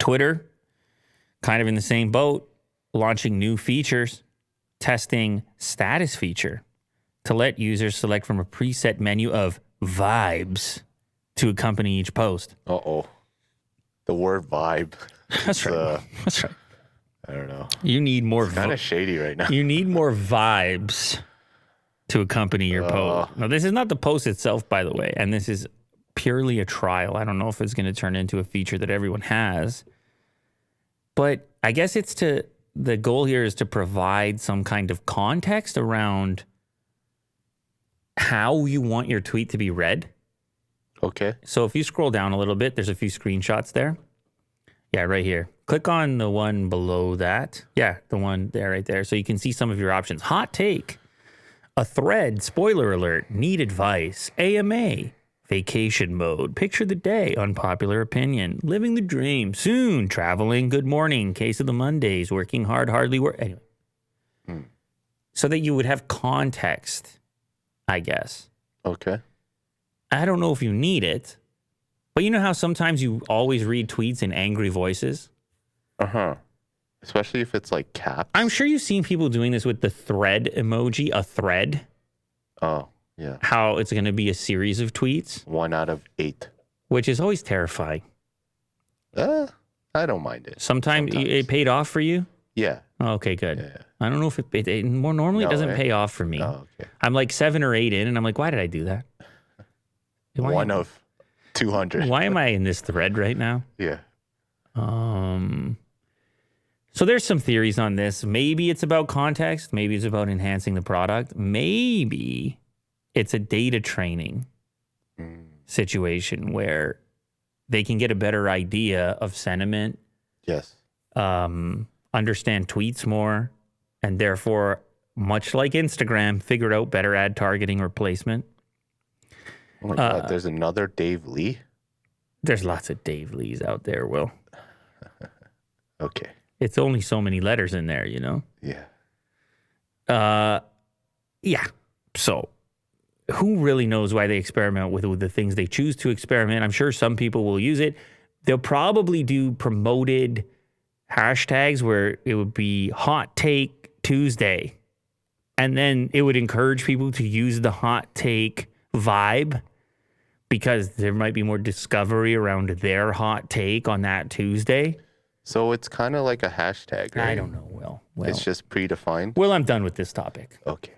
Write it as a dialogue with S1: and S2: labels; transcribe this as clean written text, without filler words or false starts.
S1: Twitter, kind of in the same boat, launching new features, testing status feature to let users select from a preset menu of vibes to accompany each post.
S2: Uh-oh. The word vibe.
S1: That's right. That's right.
S2: I don't know.
S1: You need more.
S2: It's kind of shady right now.
S1: You need more vibes to accompany your post. Now, this is not the post itself, by the way, and this is purely a trial. I don't know if it's going to turn into a feature that everyone has, but I guess the goal here is to provide some kind of context around how you want your tweet to be read.
S2: Okay.
S1: So if you scroll down a little bit, there's a few screenshots there. Yeah, right here. Click on the one below that. Yeah, the one there, right there. So you can see some of your options. Hot take, a thread, spoiler alert, need advice, AMA, vacation mode, picture the day, unpopular opinion, living the dream, soon, traveling, good morning, case of the Mondays, working hard, hardly work. Anyway. So that you would have context, I guess.
S2: Okay.
S1: I don't know if you need it, but you know how sometimes you always read tweets in angry voices?
S2: Uh-huh. Especially if it's like caps.
S1: I'm sure you've seen people doing this with the thread emoji, a thread.
S2: Oh, yeah.
S1: How it's going to be a series of tweets.
S2: 1 out of 8.
S1: Which is always terrifying.
S2: I don't mind it.
S1: Sometimes. It paid off for you?
S2: Yeah.
S1: Oh, okay, good.
S2: Yeah.
S1: I don't know if it more normally it doesn't pay off for me.
S2: Oh, okay.
S1: I'm like 7 or 8 in, and I'm like, why did I do that?
S2: 1 of 200.
S1: Why am I in this thread right now?
S2: Yeah.
S1: So there's some theories on this. Maybe it's about context. Maybe it's about enhancing the product. Maybe it's a data training situation where they can get a better idea of sentiment.
S2: Yes.
S1: Understand tweets more, and therefore, much like Instagram, figure out better ad targeting or placement.
S2: Oh my God, there's another Dave Lee?
S1: There's lots of Dave Lees out there, Will.
S2: Okay.
S1: It's only so many letters in there, you know?
S2: Yeah.
S1: Yeah. So who really knows why they experiment with the things they choose to experiment? I'm sure some people will use it. They'll probably do promoted hashtags where it would be Hot Take Tuesday. And then it would encourage people to use the hot take vibe because there might be more discovery around their hot take on that Tuesday.
S2: So it's kind of like a hashtag, right?
S1: I don't know, Will.
S2: It's just predefined?
S1: Well, I'm done with this topic.
S2: Okay.